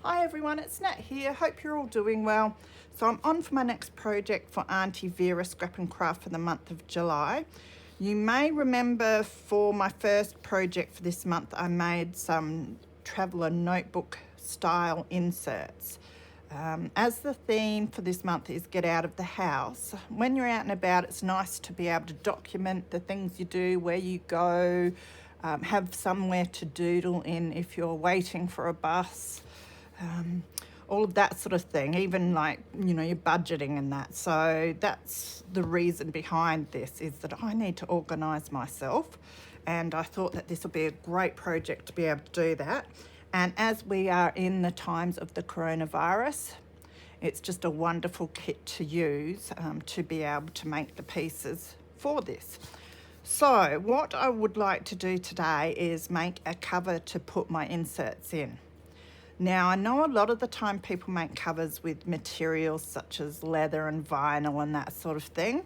Hi everyone, it's Nat here. Hope you're all doing well. So I'm on for my next project for Aunty Vera Scrap and Craft for the month of July. You may remember for my first project for this month, I made some traveller notebook style inserts. As the theme for this month is get out of the house, when you're out and about, it's nice to be able to document the things you do, where you go, have somewhere to doodle in if you're waiting for a bus. All of that sort of thing, even like, you know, your budgeting and that. So that's the reason behind this, is that I need to organise myself, and I thought that this will be a great project to be able to do that. And as we are in the times of the coronavirus, it's just a wonderful kit to use to be able to make the pieces for this. So what I would like to do today is make a cover to put my inserts in. Now, I know a lot of the time people make covers with materials such as leather and vinyl and that sort of thing,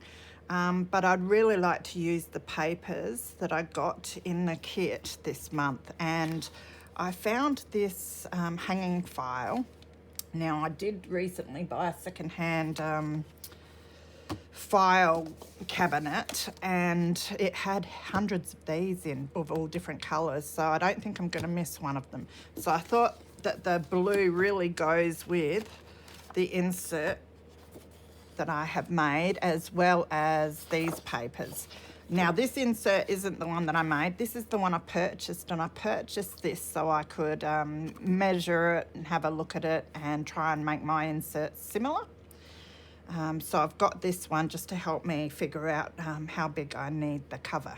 but I'd really like to use the papers that I got in the kit this month. And I found this hanging file. Now, I did recently buy a secondhand file cabinet, and it had hundreds of these in, of all different colours, so I don't think I'm going to miss one of them. So I thought that the blue really goes with the insert that I have made, as well as these papers. Now, this insert isn't the one that I made. This is the one I purchased, and I purchased this so I could measure it and have a look at it and try and make my inserts similar. So I've got this one just to help me figure out how big I need the cover.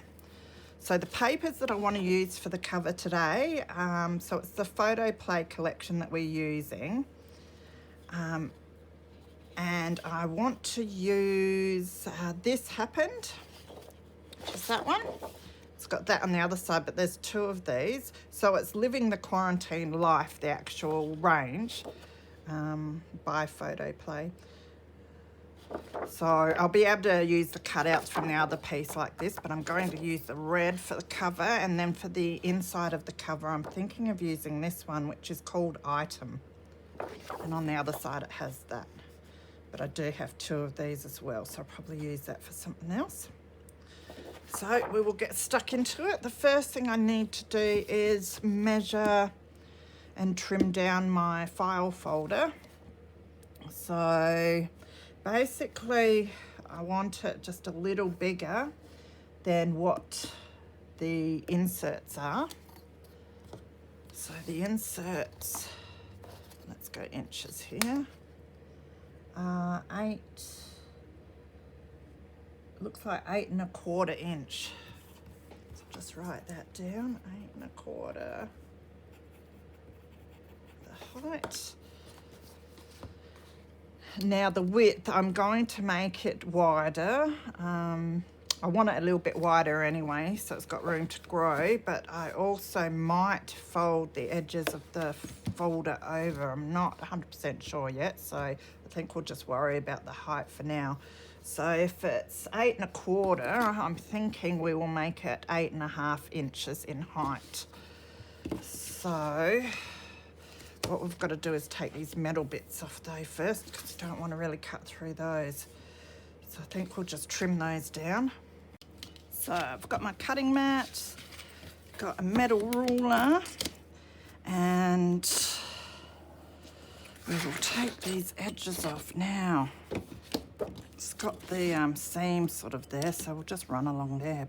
So the papers that I want to use for the cover today, so it's the photo play collection that we're using. And I want to use This Happened, just that one. It's got that on the other side, but there's two of these. So it's Living the Quarantine Life, the actual range, by Photo Play. So I'll be able to use the cutouts from the other piece like this, but I'm going to use the red for the cover, and then for the inside of the cover I'm thinking of using this one, which is called Item, and on the other side it has that. But I do have two of these as well, so I'll probably use that for something else. So we will get stuck into it. The first thing I need to do is measure and trim down my file folder. So basically, I want it just a little bigger than what the inserts are. So the inserts, let's go inches here, 8, looks like 8 1/4 inch. So just write that down, 8 1/4, the height. Now the width, I'm going to make it wider. I want it a little bit wider anyway, so it's got room to grow, but I also might fold the edges of the folder over. I'm not 100% sure yet, so I think we'll just worry about the height for now. So if it's 8 1/4, I'm thinking we will make it 8 1/2 inches in height. So what we've got to do is take these metal bits off though first, because I don't want to really cut through those. So I think we'll just trim those down. So I've got my cutting mat, got a metal ruler, and we will take these edges off now. It's got the seam sort of there, so we'll just run along there.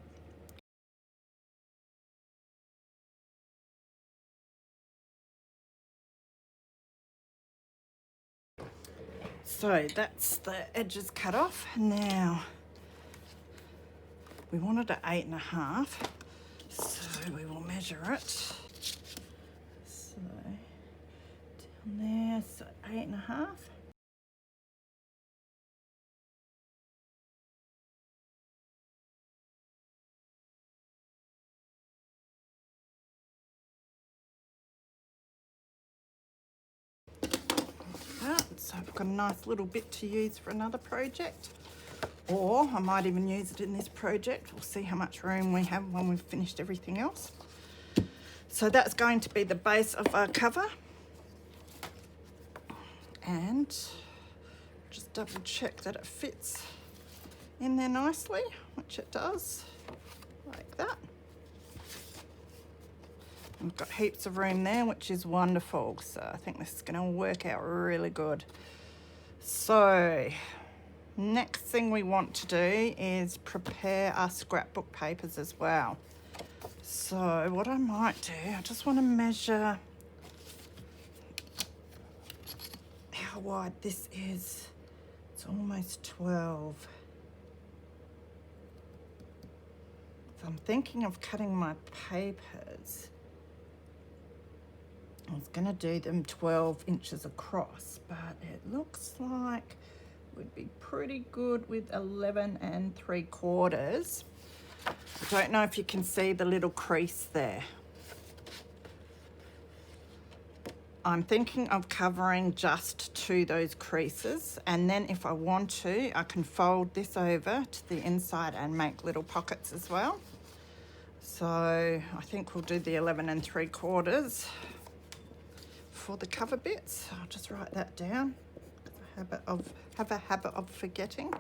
So that's the edges cut off. Now we wanted an 8 1/2, so we will measure it. So down there, so 8 1/2. So I've got a nice little bit to use for another project, or I might even use it in this project. We'll see how much room we have when we've finished everything else. So that's going to be the base of our cover. and just double check that it fits in there nicely, which it does, like that. We've got heaps of room there, which is wonderful. So I think this is going to work out really good. So next thing we want to do is prepare our scrapbook papers as well. So what I might do, I just want to measure how wide this is. It's almost 12. So I'm thinking of cutting my papers. I was going to do them 12 inches across, but it looks like we'd be pretty good with 11 3/4. I don't know if you can see the little crease there. I'm thinking of covering just to those creases, and then if I want to, I can fold this over to the inside and make little pockets as well. So I think we'll do the 11 3/4 for the cover bits. I'll just write that down. Have a habit of forgetting.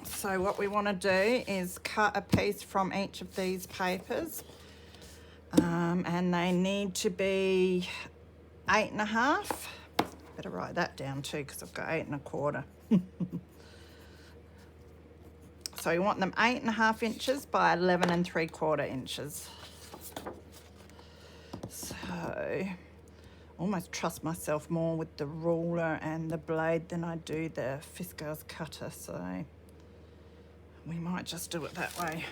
So what we want to do is cut a piece from each of these papers, and they need to be 8 1/2. Better write that down too, because I've got 8 1/4. So you want them 8 1/2 inches by 11 3/4 inches. So almost trust myself more with the ruler and the blade than I do the Fiskars cutter, so we might just do it that way.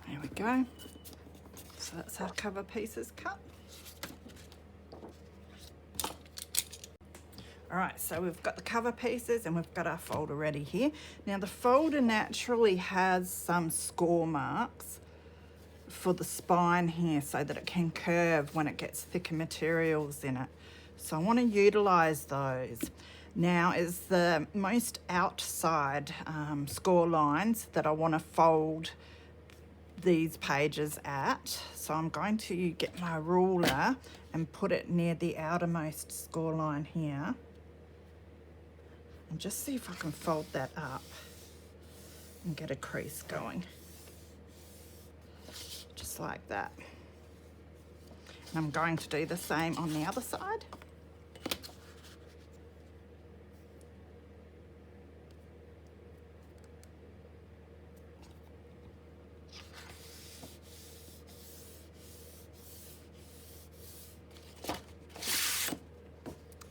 There we go. So that's our cover pieces cut. All right, so we've got the cover pieces and we've got our folder ready here. Now the folder naturally has some score marks for the spine here so that it can curve when it gets thicker materials in it. So I want to utilize those. Now is the most outside score lines that I want to fold these pages at. So I'm going to get my ruler and put it near the outermost score line here. And just see if I can fold that up and get a crease going. Just like that. And I'm going to do the same on the other side.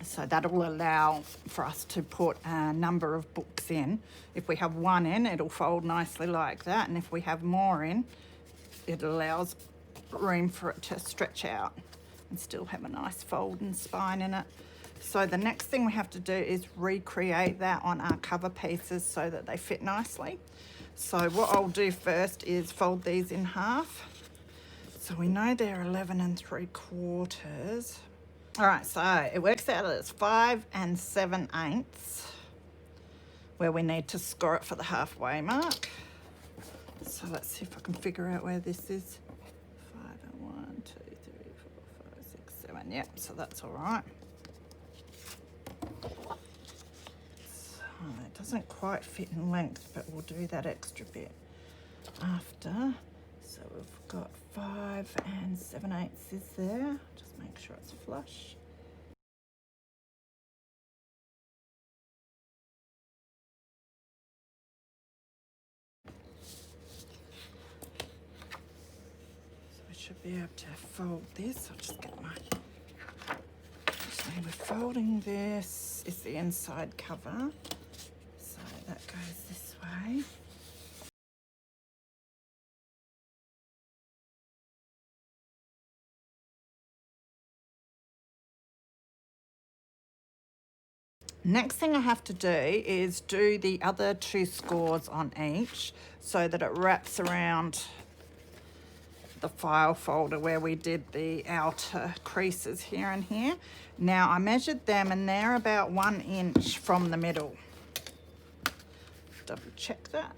So that'll allow for us to put a number of books in. If we have one in, it'll fold nicely like that. And if we have more in, it allows room for it to stretch out and still have a nice fold and spine in it. So the next thing we have to do is recreate that on our cover pieces so that they fit nicely. So what I'll do first is fold these in half. So we know they're 11 3/4. All right, so it works out as 5 7/8 where we need to score it for the halfway mark. So let's see if I can figure out where this is. 5 1 2 3 4 5 6 7. Yep, so that's all right. So it doesn't quite fit in length, but we'll do that extra bit after. So we've got 5 7/8 is there. Just make sure it's flush. So we should be able to fold this. I'll just get my... So we're folding this. Is the inside cover. So that goes this way. Next thing I have to do is do the other 2 scores on each so that it wraps around the file folder where we did the outer creases here and here. Now I measured them and they're about 1 inch from the middle. Double check that.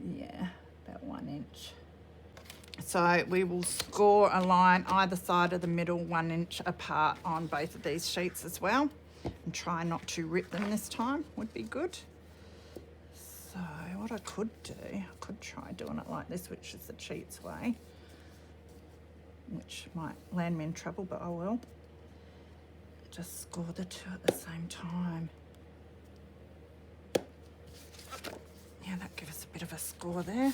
Yeah, about 1 inch. So we will score a line either side of the middle 1 inch apart on both of these sheets as well. And try not to rip them this time would be good. So what I could do, I could try doing it like this, which is the cheats way, which might land me in trouble, but I will. Just score the 2 at the same time. Yeah, that gives us a bit of a score there.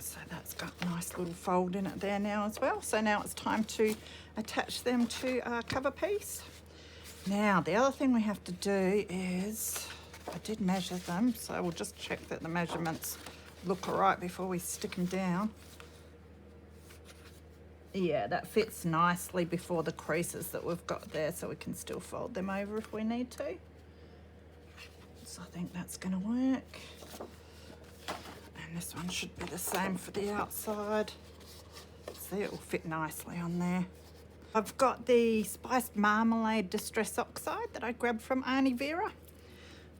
So that's got a nice little fold in it there now as well. So now it's time to attach them to our cover piece. Now the other thing we have to do is, I did measure them, so we'll just check that the measurements look all right before we stick them down. Yeah, that fits nicely before the creases that we've got there, so we can still fold them over if we need to. So I think that's going to work. And this one should be the same for the outside. See, it will fit nicely on there. I've got the spiced marmalade distress oxide that I grabbed from Aunty Vera.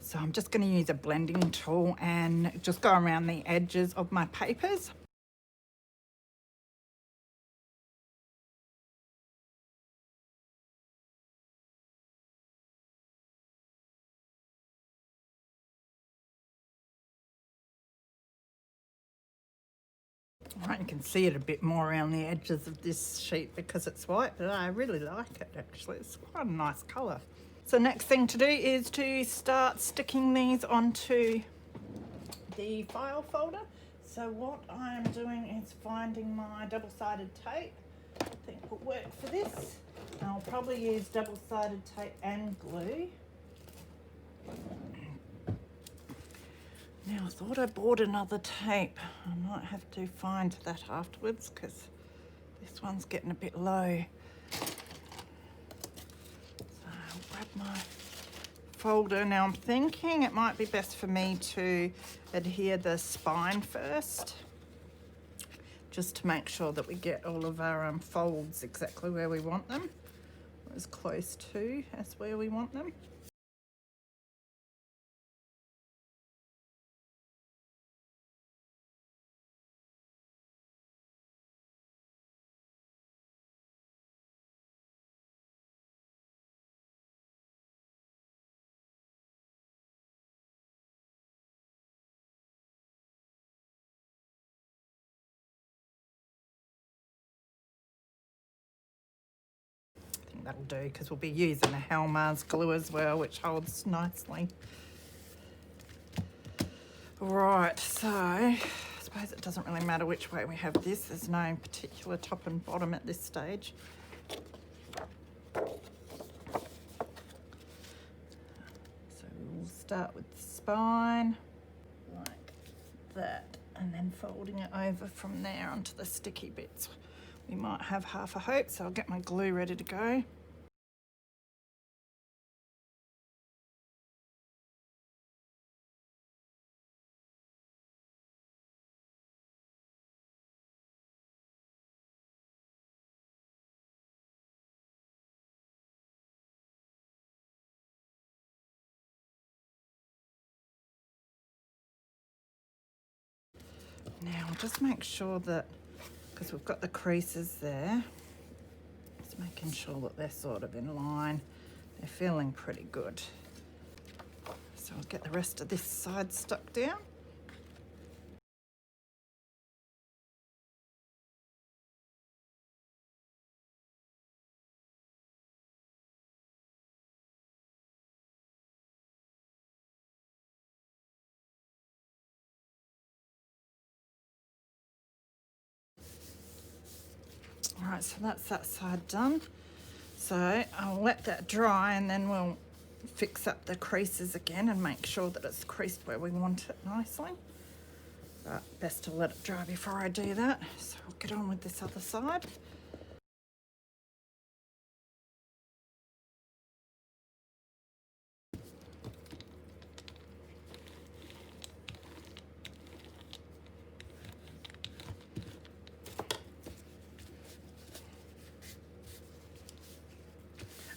So I'm just going to use a blending tool and just go around the edges of my papers. Right, you can see it a bit more around the edges of this sheet because it's white, but I really like it actually. It's quite a nice colour. So next thing to do is to start sticking these onto the file folder. So what I am doing is finding my double-sided tape. I think will work for this. I'll probably use double-sided tape and glue. Now I thought I bought another tape. I might have to find that afterwards because this one's getting a bit low. So I'll grab my folder. Now I'm thinking it might be best for me to adhere the spine first, just to make sure that we get all of our folds exactly where we want them, as close to as where we want them. That'll do because we'll be using a Helmar's glue as well, which holds nicely. Right, so I suppose it doesn't really matter which way we have this. There's no particular top and bottom at this stage. So we'll start with the spine like that, and then folding it over from there onto the sticky bits. We might have half a hope, so I'll get my glue ready to go. Now I'll just make sure that, because we've got the creases there, just making sure that they're sort of in line. They're feeling pretty good. So I'll get the rest of this side stuck down. Right, so that's that side done. So I'll let that dry and then we'll fix up the creases again and make sure that it's creased where we want it nicely. But best to let it dry before I do that. So I'll get on with this other side.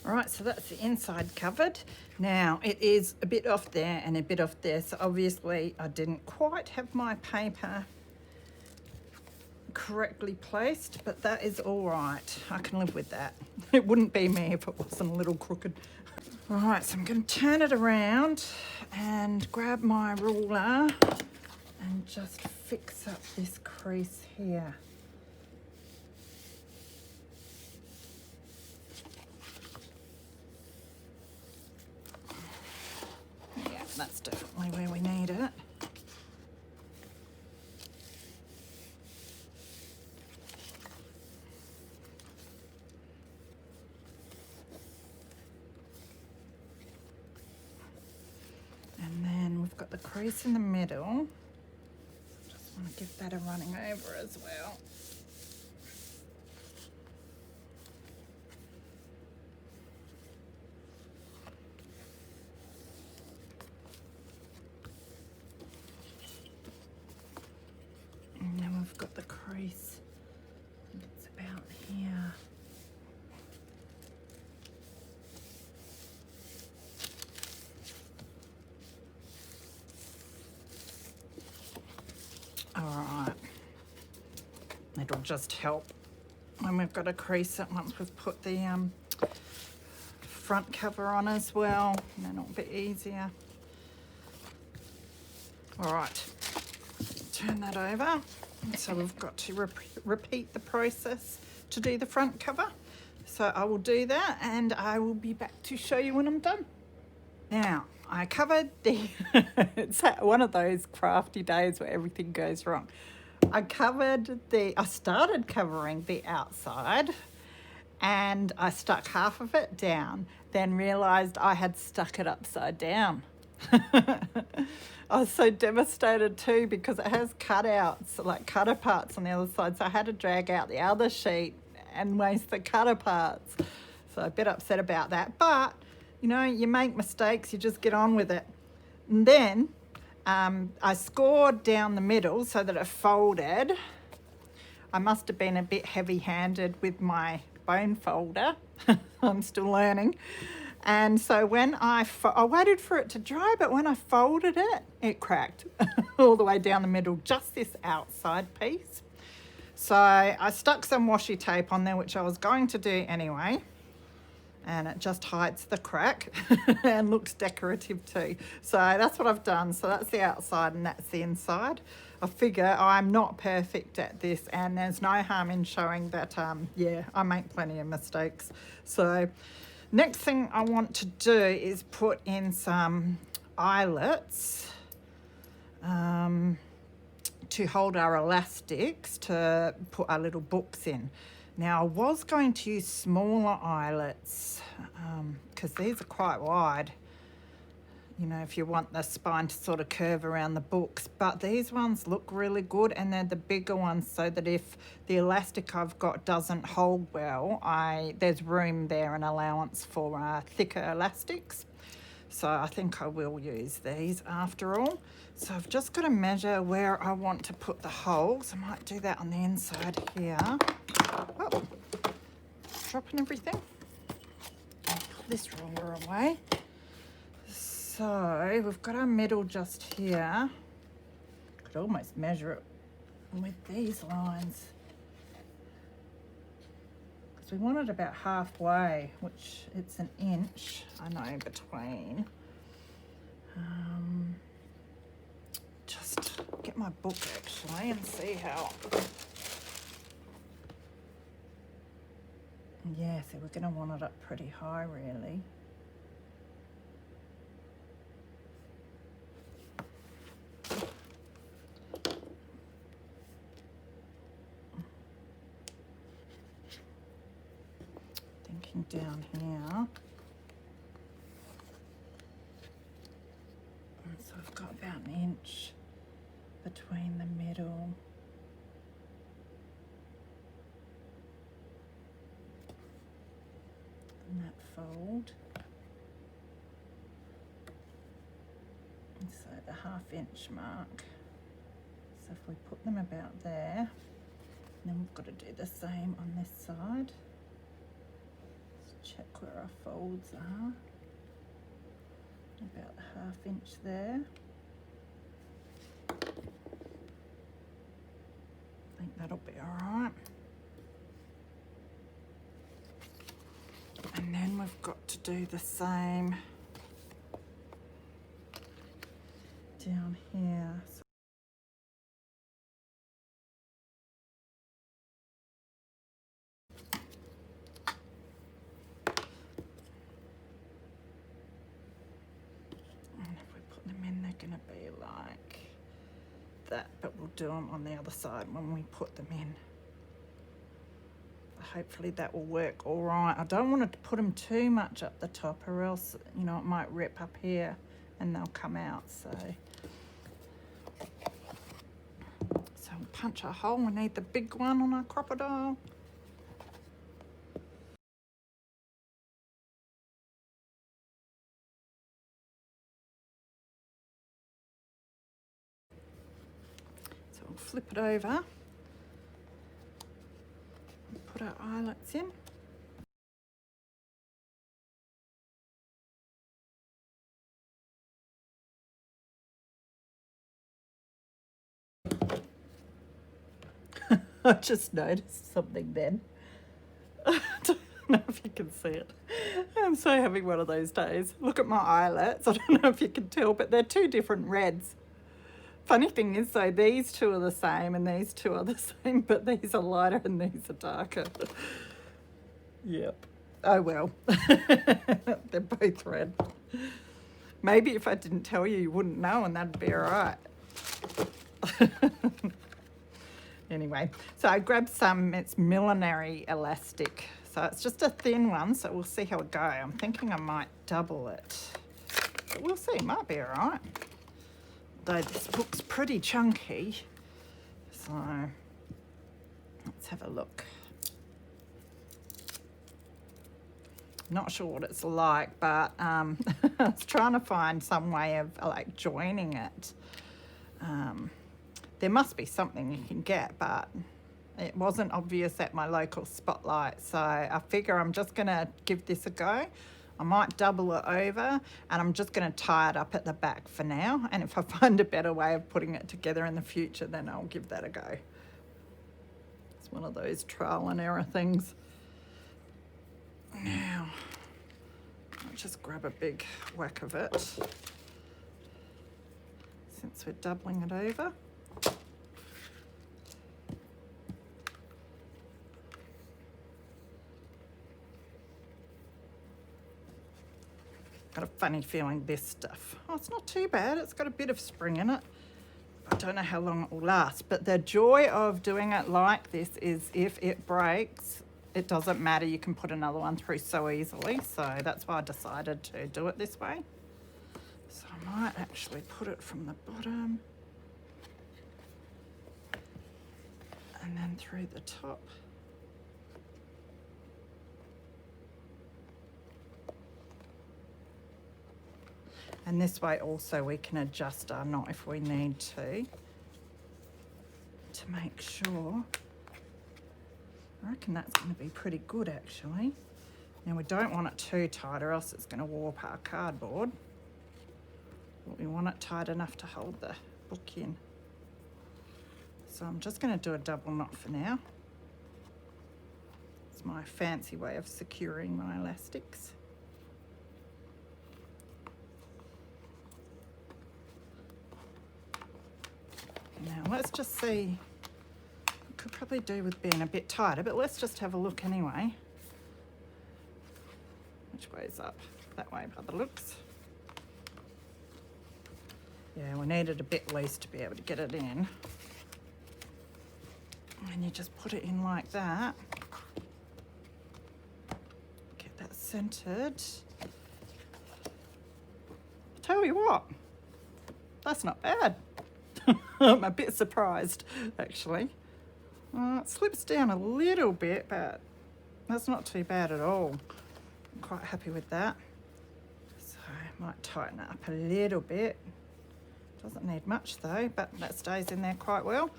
All right, so that's the inside covered. Now it is a bit off there and a bit off there, so obviously I didn't quite have my paper correctly placed, but that is all right. I can live with that. It wouldn't be me if it wasn't a little crooked. All right, so I'm going to turn it around and grab my ruler and just fix up this crease here. Yeah, that's definitely where we need it. And then we've got the crease in the middle. Just want to give that a running over as well. And then we've got the crease. I think it's about here. All right, it'll just help when we've got to crease it once we've put the front cover on as well, and then it'll be easier. All right, turn that over. So we've got to repeat the process to do the front cover. So I will do that and I will be back to show you when I'm done. Now, I covered the, it's one of those crafty days where everything goes wrong. I started covering the outside and I stuck half of it down, then realised I had stuck it upside down. I was so devastated too because it has cutouts, like cutter parts on the other side. So I had to drag out the other sheet and waste the cutter parts. So a bit upset about that. But, you know, you make mistakes, you just get on with it. And then I scored down the middle so that it folded. I must have been a bit heavy-handed with my bone folder. I'm still learning. And so when I waited for it to dry, but when I folded it, it cracked all the way down the middle, just this outside piece. So I stuck some washi tape on there, which I was going to do anyway. And it just hides the crack and looks decorative too. So that's what I've done. So that's the outside and that's the inside. I figure I'm not perfect at this and there's no harm in showing that, yeah, I make plenty of mistakes. So next thing I want to do is put in some eyelets to hold our elastics to put our little books in. Now I was going to use smaller eyelets because these are quite wide, you know, if you want the spine to sort of curve around the books, but these ones look really good and they're the bigger ones so that if the elastic I've got doesn't hold well, there's room there and allowance for thicker elastics. So I think I will use these after all. So I've just got to measure where I want to put the holes. I might do that on the inside here. Oh, dropping everything. Put this ruler away. So we've got our middle just here. Could almost measure it with these lines. Because we want it about halfway, which it's an inch, I know, between. Just get my book actually and see how. Yeah, so we're going to want it up pretty high really. looking down here. And so I've got about an inch between the middle and that fold. And so the 1/2 inch mark. So if we put them about there, then we've got to do the same on this side. Let's check where our folds are. About the 1/2 inch there. I think that'll be all right. And then we've got to do the same down here. Going to be like that, but we'll do them on the other side when we put them in. Hopefully that will work all right. I don't want to put them too much up the top, or else, you know, it might rip up here and they'll come out. So we'll punch a hole. We need the big one on our crocodile. Flip it over, put our eyelets in. I just noticed something then. I don't know if you can see it. I'm so having one of those days. Look at my eyelets. I don't know if you can tell, but they're two different reds. Funny thing is, though, these two are the same and these two are the same, but these are lighter and these are darker. Yep. Oh, well. They're both red. Maybe if I didn't tell you, you wouldn't know, and that'd be all right. Anyway, so I grabbed some, it's millinery elastic. So it's just a thin one, so we'll see how it goes. I'm thinking I might double it. But we'll see, it might be all right. Though this book's pretty chunky, so let's have a look. Not sure what it's like, but I was trying to find some way of like joining it. There must be something you can get, but it wasn't obvious at my local Spotlight, so I figure I'm just gonna give this a go. I might double it over, and I'm just going to tie it up at the back for now. And if I find a better way of putting it together in the future, then I'll give that a go. It's one of those trial and error things. Now, I'll just grab a big whack of it, since we're doubling it over. Got a funny feeling this stuff. Oh, it's not too bad. It's got a bit of spring in it. I don't know how long it will last, but the joy of doing it like this is if it breaks, it doesn't matter. You can put another one through so easily. So that's why I decided to do it this way. So I might actually put it from the bottom and then through the top. And this way also we can adjust our knot if we need to make sure. I reckon that's going to be pretty good actually. Now we don't want it too tight or else it's going to warp our cardboard. But we want it tight enough to hold the book in. So I'm just going to do a double knot for now. It's my fancy way of securing my elastics. Now let's just see, could probably do with being a bit tighter, but let's just have a look anyway. Which way is up? That way by the looks. Yeah, we needed a bit loose to be able to get it in. And you just put it in like that. Get centered. Tell you what, that's not bad. I'm a bit surprised, actually. It slips down a little bit, but that's not too bad at all. I'm quite happy with that. So I might tighten it up a little bit. Doesn't need much though, but that stays in there quite well.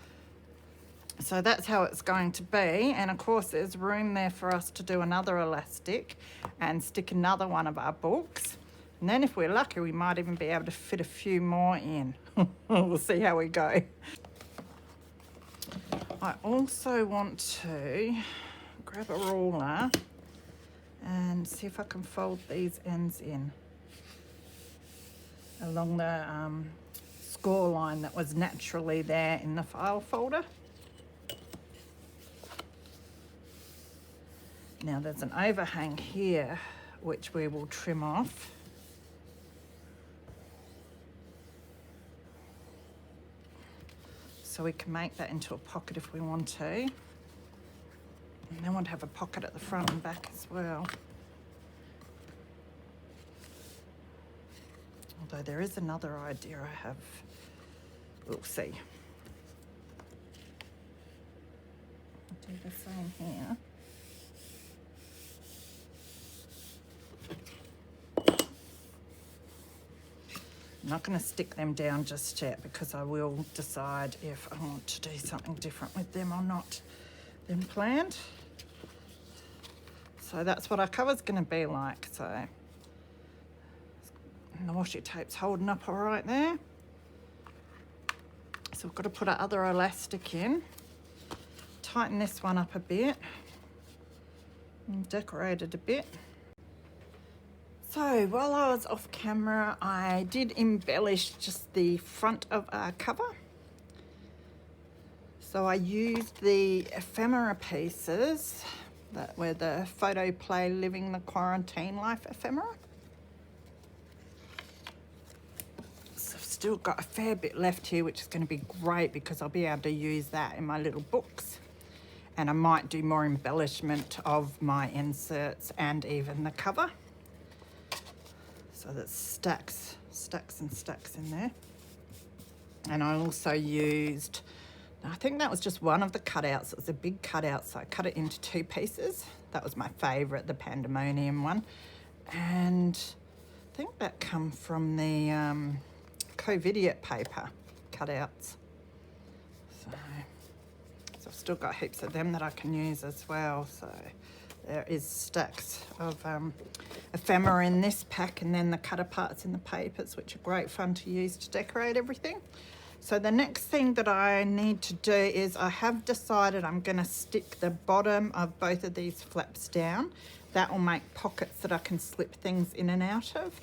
So that's how it's going to be. And of course there's room there for us to do another elastic and stick another one of our books. And then if we're lucky, we might even be able to fit a few more in. We'll see how we go. I also want to grab a ruler and see if I can fold these ends in along the score line that was naturally there in the file folder. Now there's an overhang here which we will trim off. So we can make that into a pocket if we want to. And then want to have a pocket at the front and back as well. Although there is another idea I have. We'll see. I'll do the same here. I'm not going to stick them down just yet because I will decide if I want to do something different with them or not than planned. So that's what our cover's going to be like. So and the washi tape's holding up all right there. So we've got to put our other elastic in, tighten this one up a bit and decorate it a bit. So while I was off camera, I did embellish just the front of our cover. So I used the ephemera pieces that were the photo play living the quarantine life ephemera. So I've still got a fair bit left here, which is going to be great because I'll be able to use that in my little books. And I might do more embellishment of my inserts and even the cover. So that's stacks and stacks in there. And I also used, I think that was just one of the cutouts. It was a big cutout, so I cut it into 2 pieces. That was my favourite, the pandemonium one. And I think that come from the Covidiot paper cutouts. So I've still got heaps of them that I can use as well. So there is stacks of ephemera in this pack, and then the cut aparts in the papers, which are great fun to use to decorate everything. So the next thing that I need to do is I have decided I'm going to stick the bottom of both of these flaps down. That will make pockets that I can slip things in and out of,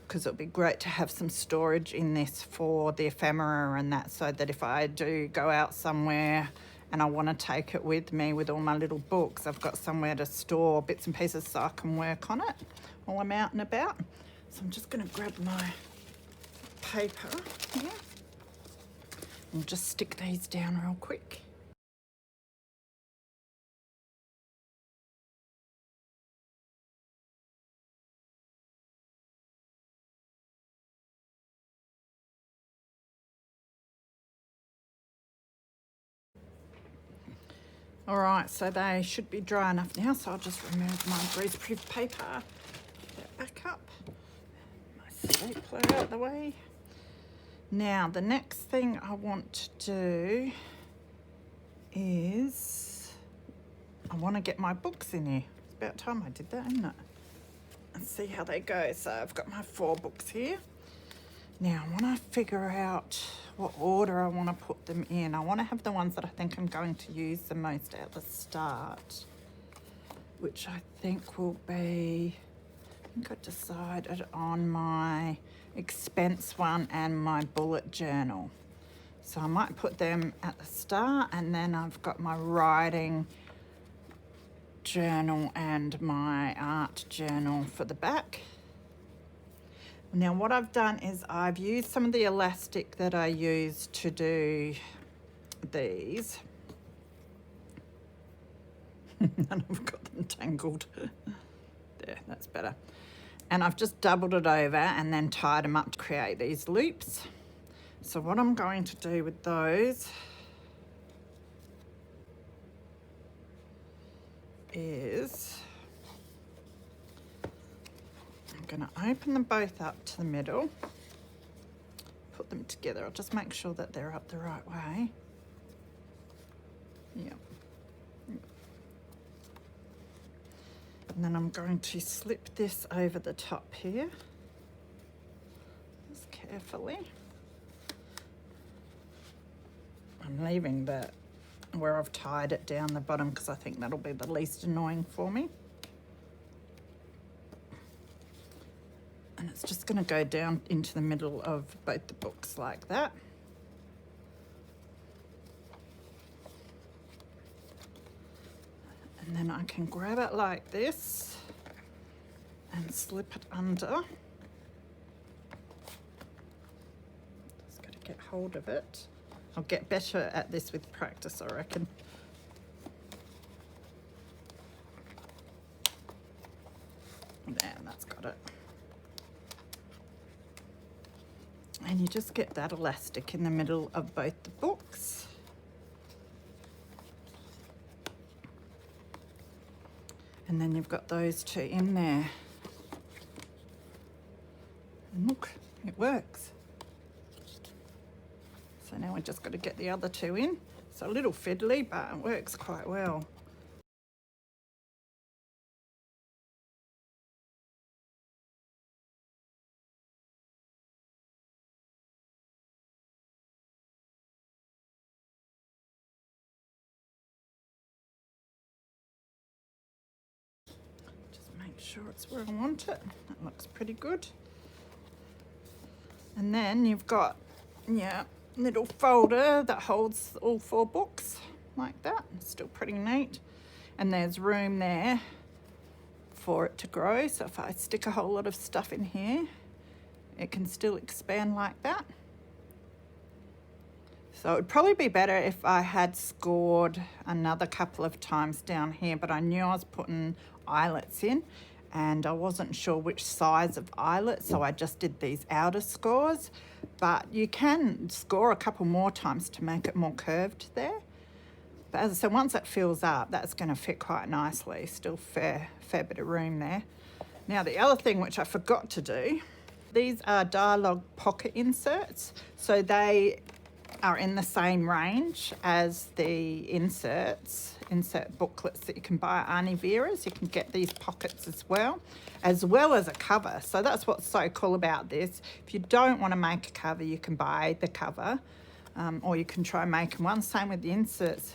because it'll be great to have some storage in this for the ephemera and that, so that if I do go out somewhere and I want to take it with me with all my little books, I've got somewhere to store bits and pieces so I can work on it while I'm out and about. So I'm just going to grab my paper here and just stick these down real quick. All right, so they should be dry enough now, so I'll just remove my greaseproof paper, get it back up, my stapler out of the way. Now, the next thing I want to do is I want to get my books in here. It's about time I did that, isn't it? And see how they go. So I've got my 4 books here. Now, I want to figure out what order I want to put them in. I want to have the ones that I think I'm going to use the most at the start, which I think will be, I think I decided on my expense one and my bullet journal. So I might put them at the start, and then I've got my writing journal and my art journal for the back. Now what I've done is I've used some of the elastic that I used to do these. And I've got them tangled. There, that's better. And I've just doubled it over and then tied them up to create these loops. So what I'm going to do with those is I'm going to open them both up to the middle, put them together. I'll just make sure that they're up the right way. Yeah. And then I'm going to slip this over the top here, just carefully. I'm leaving the where I've tied it down the bottom because I think that'll be the least annoying for me. And it's just going to go down into the middle of both the books like that. And then I can grab it like this and slip it under. Just got to get hold of it. I'll get better at this with practice, I reckon. There, that's got it. And you just get that elastic in the middle of both the books. And then you've got those two in there. And look, it works. So now we've just got to get the other two in. It's a little fiddly, but it works quite well. Just make sure it's where I want it. That looks pretty good. And then you've got, yeah, little folder that holds all 4 books like that. It's still pretty neat. And there's room there for it to grow. So if I stick a whole lot of stuff in here, it can still expand like that. So it would probably be better if I had scored another couple of times down here, but I knew I was putting eyelets in and I wasn't sure which size of eyelet, so I just did these outer scores. But you can score a couple more times to make it more curved there. But as I said, once it fills up, that's going to fit quite nicely. Still fair bit of room there. Now the other thing which I forgot to do, these are dialogue pocket inserts. So they are in the same range as the insert booklets that you can buy at Aunty Vera's. You can get these pockets as well as a cover. So that's what's so cool about this. If you don't want to make a cover, you can buy the cover, or you can try making one. Same with the inserts.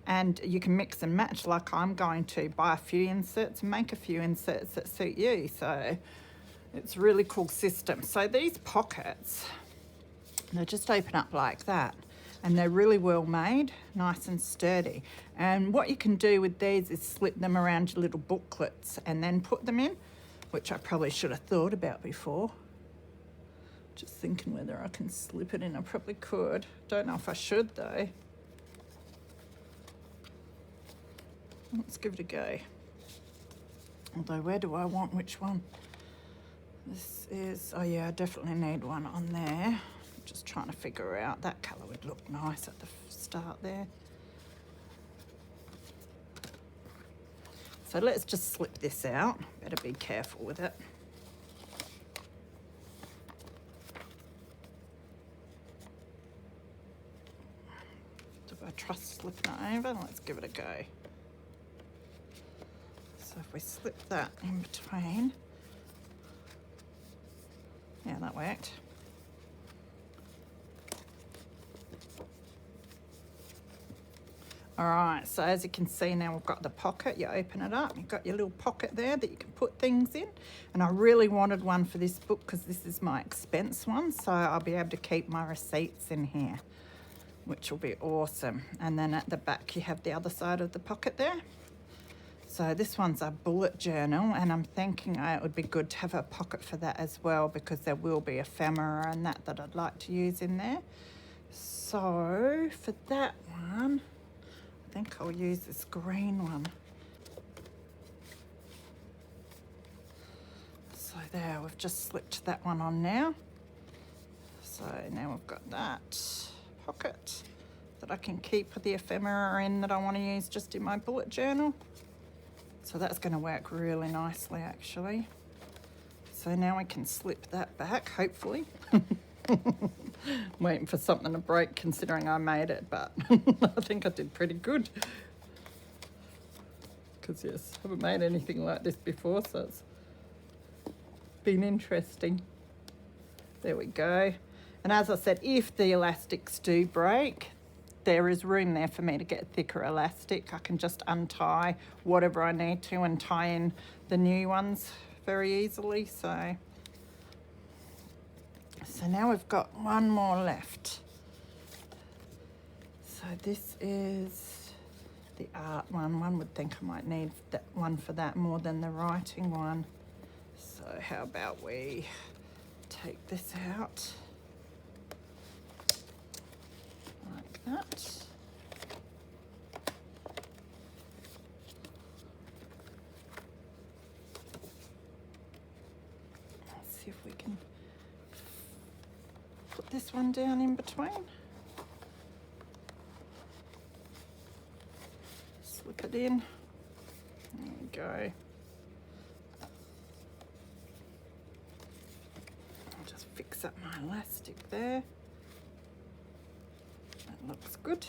And you can mix and match, like I'm going to buy a few inserts and make a few inserts that suit you. So it's a really cool system. So these pockets, they just open up like that. And they're really well made, nice and sturdy. And what you can do with these is slip them around your little booklets and then put them in, which I probably should have thought about before. Just thinking whether I can slip it in. I probably could. Don't know if I should though. Let's give it a go. Although, where do I want which one? This is, oh yeah, I definitely need one on there. Just trying to figure out, that colour would look nice at the start there. So let's just slip this out. Better be careful with it. Do I trust slipping it over? Let's give it a go. So if we slip that in between, yeah, that worked. All right, so as you can see now, we've got the pocket. You open it up, you've got your little pocket there that you can put things in. And I really wanted one for this book because this is my expense one, so I'll be able to keep my receipts in here, which will be awesome. And then at the back, you have the other side of the pocket there. So this one's a bullet journal, and I'm thinking it would be good to have a pocket for that as well, because there will be ephemera and that I'd like to use in there. So for that one, I think I'll use this green one. So there, we've just slipped that one on now. So now we've got that pocket that I can keep the ephemera in that I want to use just in my bullet journal. So that's going to work really nicely actually. So now we can slip that back, hopefully. Waiting for something to break considering I made it, but I think I did pretty good. Because yes, I haven't made anything like this before, so it's been interesting. There we go. And as I said, if the elastics do break, there is room there for me to get thicker elastic. I can just untie whatever I need to and tie in the new ones very easily. So now we've got one more left. So this is the art one. One would think I might need that one for that more than the writing one. So how about we take this out like that. Let's see if we can put this one down in between. Slip it in. There we go. I'll just fix up my elastic there. That looks good.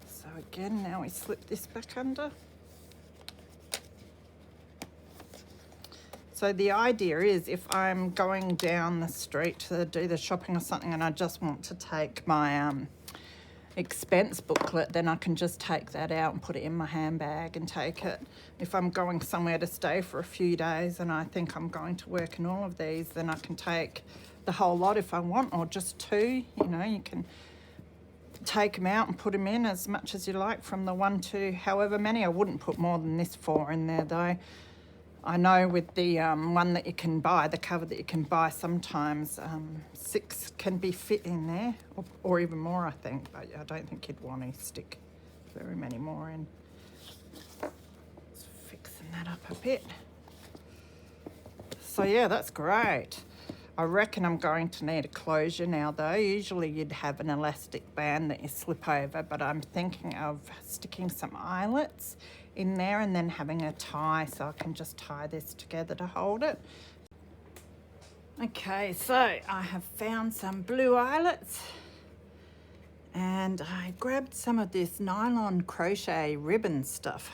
So again, now we slip this back under. So the idea is if I'm going down the street to do the shopping or something and I just want to take my expense booklet, then I can just take that out and put it in my handbag and take it. If I'm going somewhere to stay for a few days and I think I'm going to work in all of these, then I can take the whole lot if I want, or just two. You know, you can take them out and put them in as much as you like, from the 1 to however many. I wouldn't put more than this 4 in there though. I know with the one that you can buy, the cover that you can buy, sometimes 6 can be fit in there, or even more I think, but I don't think you'd want to stick very many more in. Just fixing that up a bit. So yeah, that's great. I reckon I'm going to need a closure now though. Usually you'd have an elastic band that you slip over, but I'm thinking of sticking some eyelets in there and then having a tie, so I can just tie this together to hold it. Okay, so I have found some blue eyelets and I grabbed some of this nylon crochet ribbon stuff.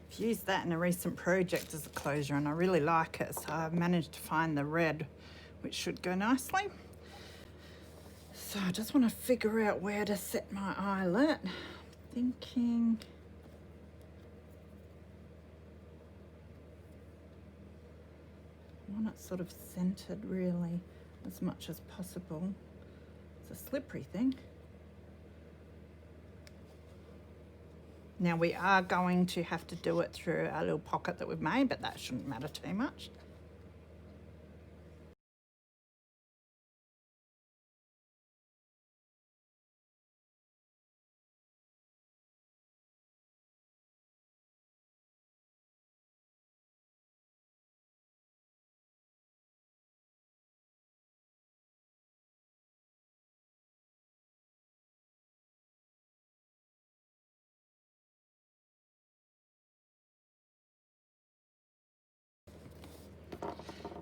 I've used that in a recent project as a closure and I really like it, so I've managed to find the red, which should go nicely. So I just want to figure out where to set my eyelet. Thinking I want it sort of centered really as much as possible. It's a slippery thing. Now we are going to have to do it through a little pocket that we've made, but that shouldn't matter too much.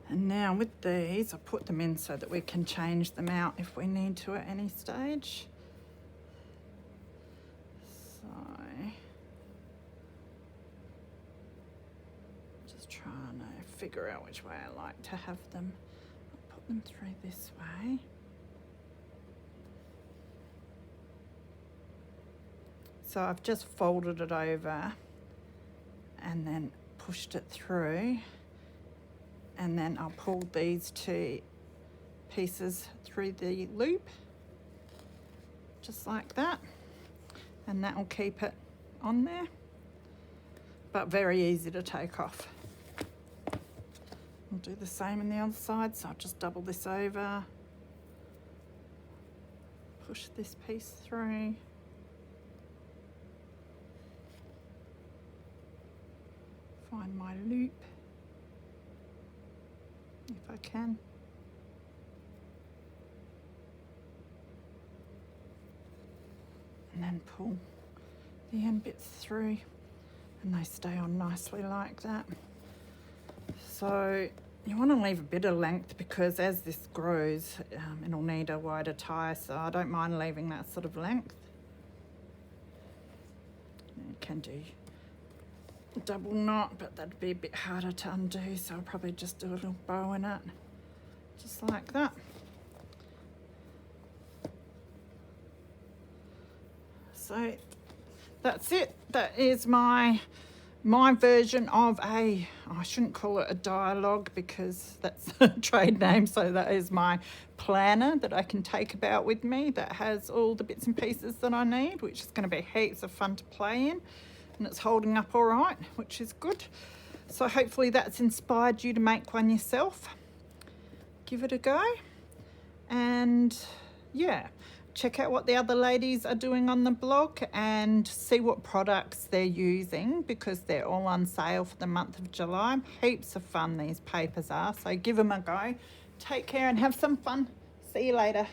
And now with these, I put them in so that we can change them out if we need to at any stage. So, just trying to figure out which way I like to have them. I'll put them through this way. So I've just folded it over and then pushed it through. And then I'll pull these 2 pieces through the loop, just like that. And that will keep it on there, but very easy to take off. I'll do the same on the other side, so I'll just double this over, push this piece through. Find my loop. I can. And then pull the end bits through, and they stay on nicely like that. So you want to leave a bit of length because as this grows, it'll need a wider tie, so I don't mind leaving that sort of length. You can do a double knot, but that'd be a bit harder to undo, so I'll probably just do a little bow in it, just like that. So that's it. That is my version of I shouldn't call it a dialogue because that's a trade name, so that is my planner that I can take about with me that has all the bits and pieces that I need, which is going to be heaps of fun to play in, and it's holding up all right, which is good. So hopefully that's inspired you to make one yourself. Give it a go, and yeah, check out what the other ladies are doing on the blog and see what products they're using because they're all on sale for the month of July. Heaps of fun these papers are, so give them a go. Take care and have some fun. See you later.